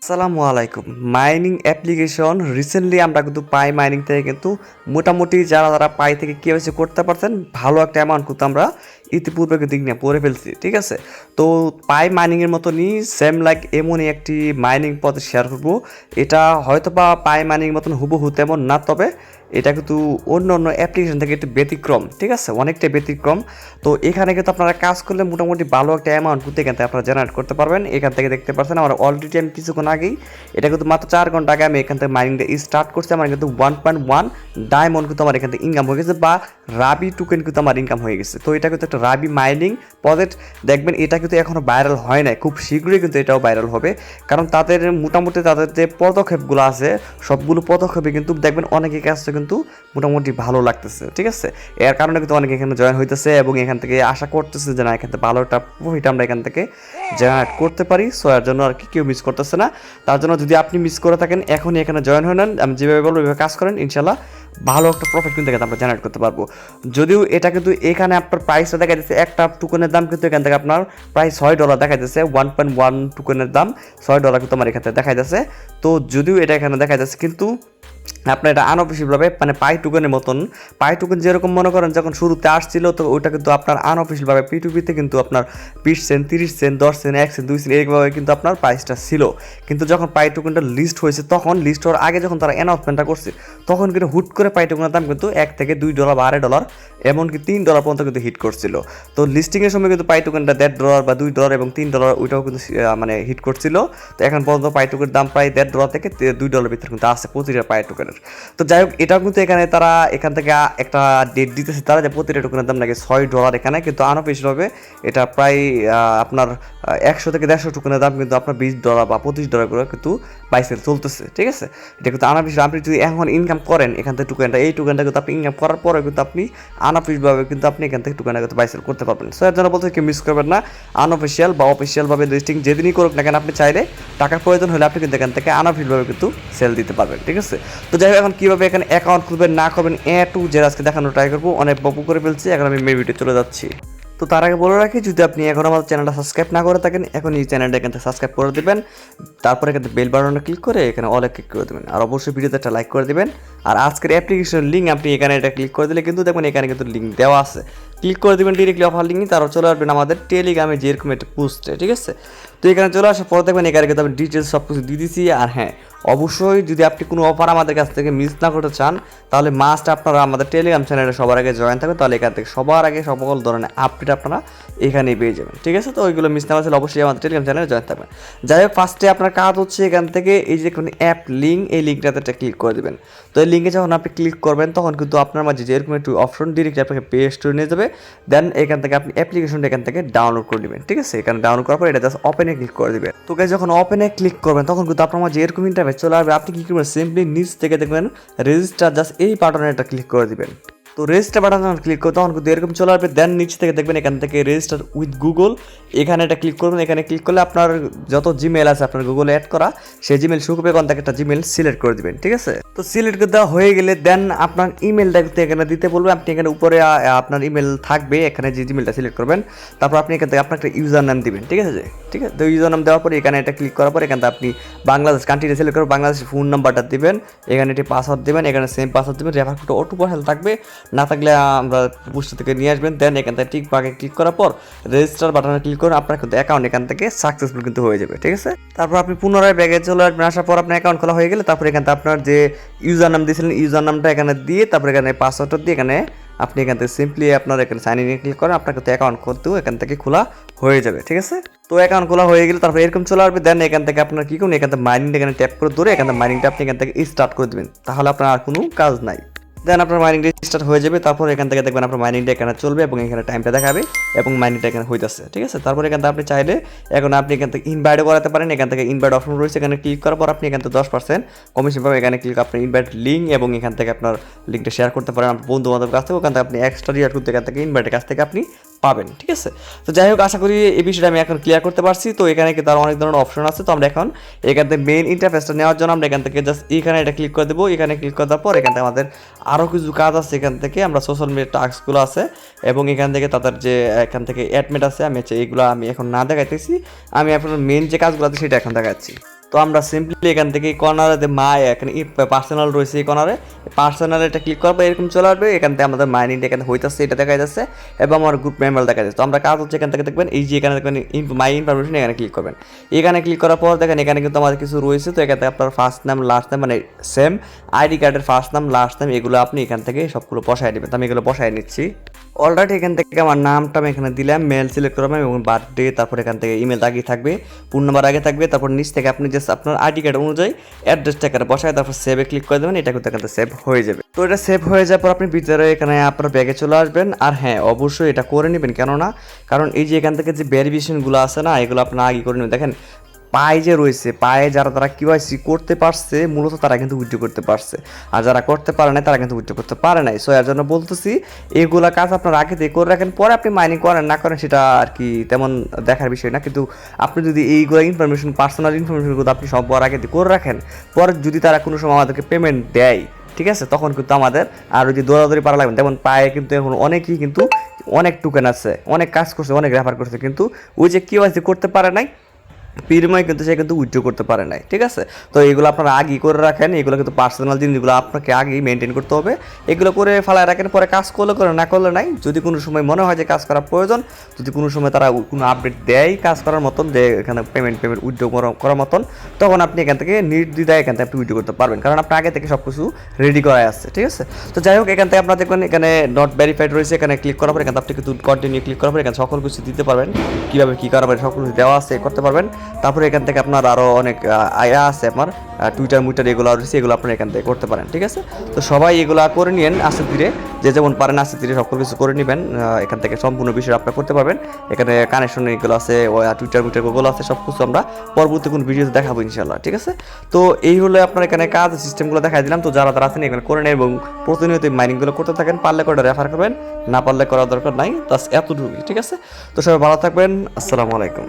আসসালামু আলাইকুম। Mining application recently আমরা কিন্তু পাই মাইনিং থেকে কিন্তু মোটামুটি যারা পাই থেকে কেওয়াইসি করতে পারছেন ভালো একটা অ্যামাউন্ট কিন্তু আমরা ইতিপূর্বে কিন্তু ইগনা করে ফেলছি, ঠিক আছে? তো পাই মাইনিংয়ের মতনই সেম লাইক এমনই একটি মাইনিং পথ শেয়ার করবো। এটা হয়তো বা পাই মাইনিংয়ের মতন হুবহু তেমন না, তবে এটা কিন্তু অন্য অন্য অ্যাপ্লিকেশন থেকে একটু ব্যতিক্রম, ঠিক আছে? অনেকটা ব্যতিক্রম। তো এখানে কিন্তু আপনারা কাজ করলে মোটামুটি ভালো একটা অ্যামাউন্ট কিন্তু এখান থেকে আপনারা জেনারেট করতে পারবেন। এখান থেকে দেখতে পাচ্ছেন আমার অলরেডি আমি কিছুক্ষণ আগেই, এটা কিন্তু মাত্র 4 ঘন্টা আগে আমি এখান থেকে মাইনিংটা স্টার্ট করছি। আমার কিন্তু 1.1 ডায়মন্ড কিন্তু আমার এখান থেকে ইনকাম হয়ে গেছে, বা রাবি টোকেন কিন্তু আমার ইনকাম হয়ে গেছে। তো এটা কিন্তু একটা রাবি মাইনিং প্রজেক্ট। দেখবেন এটা কিন্তু এখনও ভাইরাল হয় নাই, খুব শীঘ্রই কিন্তু এটাও ভাইরাল হবে, কারণ তাদের মোটামুটি তাদের যে পদক্ষেপগুলো আছে সবগুলো পদক্ষেপে কিন্তু দেখবেন অনেকের কাছে কিন্তু মোটামুটি ভালো লাগতেছে, ঠিক আছে? এর কারণে কিন্তু অনেকে এখানে জয়েন হইতেছে এবং এখান থেকে আশা করতেছে যে না, এখান থেকে ভালো একটা প্রফিট আমরা এখান থেকে জেনারেট করতে পারি। সো এর জন্য আর কি কেউ মিস করতেছে না। তার জন্য যদি আপনি মিস করে থাকেন এখনই এখানে জয়েন হয়ে নেন। আমি যেভাবে বলবো ওইভাবে কাজ করেন, ইনশাল্লাহ ভালো একটা প্রফিট কিন্তু এখানে আমরা জেনারেট করতে পারবো। যদিও এটা কিন্তু এখানে আপনার প্রাইসটা দেখা যাচ্ছে, একটা টোকেনের দাম কিন্তু এখান থেকে আপনার প্রায় $6 দেখা যাচ্ছে। 1.1 টোকেনের দাম $6 কিন্তু আমার এখান থেকে দেখা যাচ্ছে। তো যদিও এটা এখানে দেখা যাচ্ছে, কিন্তু আপনার এটা আনঅফিসিয়ালভাবে মানে পাই টোকেনের মতন, পাই টোকেন যেরকম মনে করেন যখন শুরুতে আসছিল, তো ওইটা কিন্তু আপনার আনঅফিসিয়ালভাবে P2P-তে কিন্তু আপনার 20 cent, 30 cent, 10 cent, 1 cent, 2 cent এইভাবে কিন্তু আপনার প্রাইসটা ছিল। কিন্তু যখন পাই টোকেনটা লিস্ট হয়েছে, তখন লিস্ট হওয়ার আগে যখন তারা অ্যানাউন্সমেন্টটা করছে, তখন কিন্তু হুট করে পাই টোকেনের দাম কিন্তু $1 থেকে $2 বা $2.5 এমনকি $3 পর্যন্ত কিন্তু হিট করছিল। তো লিস্টিংয়ের সময় কিন্তু পাই টোকেনটা $1.5 বা $2 এবং $3 ওইটাও কিন্তু মানে হিট করছিল। তো এখন পর্যন্ত পাই টোকেনের দাম প্রায় $1.5 থেকে $2 ভিতরে কিন্তু আছে প্রতিটা পাই টোকেনের। তো যাই হোক, এটাও কিন্তু এখানে তারা এখান থেকে একটা ডেট দিতেছে তারা, যে প্রতিটা টোকেনের দাম নাকি $6 এখানে, কিন্তু আনঅফিসিয়ালভাবে এটা প্রায় আপনার 100 থেকে 150 টোকেনের দাম কিন্তু আপনার $20 বা $25 করে কিন্তু বাইসেল চলতেছে, ঠিক আছে? এটা কিন্তু আনঅফিসিয়াল। আপনি যদি এখন ইনকাম করেন এখান থেকে টোকেনটা, এই টোকেনটা কিন্তু আপনি ইনকাম করার পরে কিন্তু আপনি আনঅফিসিয়ালভাবে কিন্তু আপনি এখান থেকে টোকেনটা কিন্তু বাইসেল করতে পারবেন। সো এর জন্য বলতে কেউ মিস করবেন না। আনঅফিসিয়াল বা অফিসিয়ালভাবে লিস্টিং যেদিনই করুক না কেন, আপনি চাইলে টাকার প্রয়োজন হলে আপনি কিন্তু এখান থেকে আনঅফিসিয়ালভাবে কিন্তু সেল দিতে পারবেন, ঠিক আছে? তো যাই হোক, এখন কীভাবে এখানে অ্যাকাউন্ট খুলবেন না করবেন টু জেড আজকে দেখানোর ট্রাই করবো। অনেক বকু করে ফেলছি, এখন আমি মেন ভিডিও চলে যাচ্ছি। তো তার আগে বলে রাখি, যদি আপনি এখন আমার চ্যানেলটা সাবস্ক্রাইব না করে থাকেন, এখন এই চ্যানেলটা এখান থেকে সাবস্ক্রাইব করে দেবেন। তারপরে এখানে বেল বাটনে ক্লিক করে এখানে অলে ক্লিক করে দেবেন, আর অবশ্যই ভিডিওতে একটা লাইক করে দেবেন। আর আজকের অ্যাপ্লিকেশনের লিঙ্ক আপনি এখানে এটা ক্লিক করে দিলে কিন্তু দেখবেন এখানে কিন্তু লিঙ্ক দেওয়া আছে, ক্লিক করে দেবেন ডিরেক্টলি অফার লিঙ্ক, তারপর চলে আসবেন আমাদের টেলিগ্রামে যেরকম একটা পোস্টে, ঠিক আছে? তো এখানে চলে আসার পর দেখবেন এখানে কিন্তু আমি ডিটেলস সব কিছু দিয়ে দিচ্ছি। আর হ্যাঁ, অবশ্যই যদি আপনি কোনো অফার আমাদের কাছ থেকে মিস না করতে চান, তাহলে মাস্ট আপনারা আমাদের টেলিগ্রাম চ্যানেলে সবার আগে জয়েন থাকবেন, তাহলে এখান থেকে সবার আগে সকল ধরনের আপডেট আপনারা এখানেই পেয়ে যাবেন, ঠিক আছে? তো ওইগুলো মিস না হলে অবশ্যই আমাদের টেলিগ্রাম চ্যানেলে জয়েন থাকবেন। যাই হোক, ফার্স্টে আপনার কাজ হচ্ছে এখান থেকে এই যে কোনো অ্যাপ লিঙ্ক, এই লিঙ্কটাতে একটা ক্লিক করে দেবেন। তো এই লিঙ্কে যখন আপনি ক্লিক করবেন তখন কিন্তু আপনার মাঝে যেরকম একটু অপশন ডিরেক্টলি আপনাকে প্লে স্টোরে নিয়ে যাবে। দেন এখান থেকে আপনি অ্যাপ্লিকেশনটা এখান থেকে ডাউনলোড করে নেবেন, ঠিক আছে? এখানে ডাউনলোড করার পর এটা জাস্ট ওপেনে ক্লিক করে দেবেন। তো গাইস, যখন ওপেনে ক্লিক করবেন তখন কিন্তু আপনার মাঝে এরকম ইন্টারফেস চলে আসবে। আপনি কি করবেন, সিম্পলি নিচ থেকে দেখবেন রেজিস্টার, জাস্ট এই বাটনে একটা ক্লিক করে দিবেন। তো রেজিস্টার বাটন যখন ক্লিক করতে তখন কিন্তু এরকম চলে আসবে। দেন নিচ থেকে দেখবেন এখান থেকে রেজিস্টার উইথ গুগল, এখানে এটা ক্লিক করবেন। এখানে ক্লিক করলে আপনার যত জিমেল আছে আপনার গুগলে অ্যাড করা, সেই জিমেল শুরু এখান থেকে একটা জিমেল সিলেক্ট করে দিবেন, ঠিক আছে? তো সিলেক্ট করে দেওয়া হয়ে গেলে দেন আপনার ইমেলটা এখানে দিতে বলবে। আপনি এখানে উপরে আপনার ইমেল থাকবে, এখানে যে জিমেলটা সিলেক্ট করবেন, তারপর আপনি এখান থেকে আপনার একটা ইউজার নাম দিবেন, ঠিক আছে? ঠিক আছে, তো ইউজার নাম দেওয়ার পরে এখানে এটা ক্লিক করার পর এখান থেকে আপনি বাংলাদেশ কান্ট্রিটা সিলেক্ট করে বাংলাদেশের ফোন নাম্বারটা দিবেন, এখানে একটি পাসওয়ার্ড দেবেন, এখানে সেম পাসওয়ার্ড দেবেন। রেফার কোড অটোপোশাল থাকবে, না থাকলে আমরা পুস্ট থেকে নিয়ে আসবেন। দেন এখান থেকে টিক বাগে ক্লিক করার পর রেজিস্টার বাটনে ক্লিক করে আপনার কিন্তু অ্যাকাউন্ট এখান থেকে সাকসেসফুল কিন্তু হয়ে যাবে, ঠিক আছে? তারপর আপনি পুনরায় ব্যাগে চলে আসবেন। আসার পর আপনার অ্যাকাউন্ট খোলা হয়ে গেলে তারপর এখান থেকে আপনার যে ইউজার নাম দিয়েছিলেন ইউজার নামটা এখানে দিয়ে তারপর এখানে পাসওয়ার্ডটা দিয়ে এখানে আপনি এখান থেকে সিম্পলি আপনার এখানে সাইন ইন ক্লিক করেন, আপনার কিন্তু অ্যাকাউন্ট করতেও এখান থেকে খোলা হয়ে যাবে, ঠিক আছে? তো অ্যাকাউন্ট খোলা হয়ে গেলে তারপর এরকম চলে আসবে। দেন এখান থেকে আপনার কী করুন, এখান থেকে মাইনিংটা এখানে ট্যাপ করে ধরে এখান থেকে মাইনিংটা আপনি এখান থেকে স্টার্ট করে দেবেন, তাহলে আপনার আর কোনো কাজ নাই। দেন আপনার মাইনিংটা স্টার্ট হয়ে যাবে। তারপর এখান থেকে দেখবেন আপনার মাইনিংটা এখানে চলবে এবং এখানে টাইমটা দেখাবে এবং মাইনিংটা এখানে হইতেছে, ঠিক আছে? তারপর এখান থেকে আপনি চাইলে এখন আপনি এখান থেকে ইনভাইটও করাতে পারেন। এখান থেকে ইনভাইট অপশন রয়েছে, এখানে ক্লিক করার পর আপনি এখান থেকে 10% কমিশন পাবেন। এখানে ক্লিক আপনার ইনভাইট লিঙ্ক এবং এখান থেকে আপনার লিঙ্কটা শেয়ার করতে পারেন আপনার বন্ধু বান্ধবের কাছ থেকে, ওখান থেকে আপনি এক্সট্রা রিয়ার করতে এখান থেকে ইনভাইটের কাছ থেকে আপনি পাবেন, ঠিক আছে? তো যাই হোক, আশা করি এই বিষয়টা আমি এখন ক্লিয়ার করতে পারছি। তো এখানে কিন্তু আরও অনেক ধরনের অপশন আছে। তো আমরা এখন এখান থেকে মেইন ইন্টারফেসটা নেওয়ার জন্য আমরা এখান থেকে জাস্ট এখানে এটা ক্লিক করে দেবো। এখানে ক্লিক করার পর এখান থেকে আমাদের আরও কিছু কাজ আছে। এখান থেকে আমরা সোশ্যাল মিডিয়া টাস্কগুলো আছে এবং এখান থেকে তাদের যে এখান থেকে অ্যাডমিট আছে, আমি এইগুলো আমি এখন না দেখাইতেছি, আমি আপনার মেইন যে কাজগুলো আছে সেটা এখন দেখাচ্ছি। তো আমরা সিম্পলি এখান থেকে কর্নারে যে এখানে পার্সোনাল রয়েছে এই কর্নারে পার্সোনাল এটা ক্লিক করবো, এরকম চলে আসবে। এখান থেকে আমাদের মাইনিংটা এখানে হইতেছে, এটা দেখা যাচ্ছে এবং আমার গ্রুপ মেম্বার দেখা যাচ্ছে। তো আমরা কাজ হচ্ছে এখান থেকে দেখবেন এই যে এখানে দেখবেন মাই ইনফরমেশন, এখানে ক্লিক করবেন। এখানে ক্লিক করার পর দেখেন এখানে কিন্তু আমাদের কিছু রয়েছে। তো এখান থেকে আপনার ফার্স্ট নাম লাস্ট নাম মানে সেম আইডি কার্ডের ফার্স্ট নাম লাস্ট নাম এগুলো আপনি এখান থেকে সবগুলো বসায় দেবেন। তো আমি এগুলো বসায় নিচ্ছি। অলরেডি এখান থেকে আমার নামটা আমি এখানে দিলাম, মেল সিলেক্ট করলাম এবং বার্থডে, তারপর এখান থেকে ইমেল আগে থাকবে, ফোন নাম্বার আগে থাকবে, তারপর নিচ থেকে আপনি জাস্ট আপনার আইডি কার্ড অনুযায়ী অ্যাড্রেসটা এখানে বসায় তারপর সেভে ক্লিক করে দেবেন। এটা কিন্তু এখানে সেভ হয়ে যাবে। তো এটা সেভ হয়ে যাওয়ার পর আপনি ভিতরে এখানে আপনার ব্যাগে চলে আসবেন। আর হ্যাঁ, অবশ্যই এটা করে নেবেন, কেননা কারণ এই যে এখান থেকে যে ভেরিফিকেশনগুলো আছে না, এগুলো আপনার আগে করে নেবেন। দেখেন পায়ে যে রয়েছে, পায়ে যারা তারা কেওয়াইসি করতে পারছে মূলত তারা কিন্তু উইথড্র করতে পারছে, আর যারা করতে পারে না তারা কিন্তু উইথড্র করতে পারে নাই। সো এর জন্য বলতেছি এইগুলা কাজ আপনার আগে দিয়ে করে রাখেন, পরে আপনি মাইনিং করেন না করেন সেটা আর কি তেমন দেখার বিষয় না। কিন্তু আপনি যদি এইগুলো ইনফরমেশন পার্সোনাল ইনফরমেশনগুলো আপনি সব আগে দিয়ে করে রাখেন, পরে যদি তারা কোনো সময় আমাদেরকে পেমেন্ট দেয়, ঠিক আছে, তখন কিন্তু আমাদের আর ওই যে দৌড়াদৌড়ি পারা লাগবে। যেমন পায়ে কিন্তু এখন অনেকেই কিন্তু অনেক টোকেন আছে, অনেক কাজ করছে, অনেক রেফার করছে, কিন্তু ওই যে কেওয়াইসি করতে পারে নাই বিনিময়ে কিন্তু সে কিন্তু উইথড্র করতে পারে নাই, ঠিক আছে। তো এগুলো আপনারা আগেই করে রাখেন, এগুলো কিন্তু পার্সোনাল জিনিসগুলো আপনাকে আগেই মেনটেন করতে হবে। এগুলো করে ফেলায় রাখেন, পরে কাজ করলে করে না করলে নাই। যদি কোনো সময় মনে হয় যে কাজ করার প্রয়োজন, যদি কোনো সময় তারা কোনো আপডেট দেয় কাজ করার মতন, যে এখানে পেমেন্ট উইথড্র করার মতন, তখন আপনি এখান থেকে নির্দ্বিধায় এখান থেকে আপনি উইথড্র করতে পারবেন, কারণ আপনার আগে থেকে সব কিছু রেডি করা আছে, ঠিক আছে। তো যাই হোক, এখান থেকে আপনার দেখবেন এখানে নট ভেরিফাইড রয়েছে, এখানে ক্লিক করার পর এখানে আপনি কিন্তু কন্টিনিউ ক্লিক করার পর এখানে সকল কিছু দিতে পারবেন, কীভাবে কী করা পারবেন সকল কিছু দেওয়া আছে, করতে পারবেন। তারপরে এখান থেকে আপনার আরও অনেক আয়া আছে, আমার টুইটার এগুলো রয়েছে, এগুলো আপনার এখান থেকে করতে পারেন, ঠিক আছে। তো সবাই এগুলো করে নিন আস্তে ধীরে, যে যেমন পারেন আস্তে ধীরে সকল কিছু করে নেবেন। এখান থেকে সম্পূর্ণ বিষয় আপনারা করতে পারবেন। এখানে কানেকশন এগুলো আছে, টুইটার আছে, সব কিছু আমরা পরবর্তী কোনো ভিডিওতে দেখাবো ইনশাল্লাহ, ঠিক আছে। তো এই হলো আপনার এখানে কাজ সিস্টেমগুলো দেখাই দিলাম। তো যারা আছেন এখানে করে নেন এবং প্রতিনিয়ত মাইনিংগুলো করতে থাকেন, পারলে করে রেফার করবেন, না পারলে করার দরকার নাই, বাস এতটুকুই, ঠিক আছে। তো সবাই ভালো থাকবেন, আসসালামু আলাইকুম।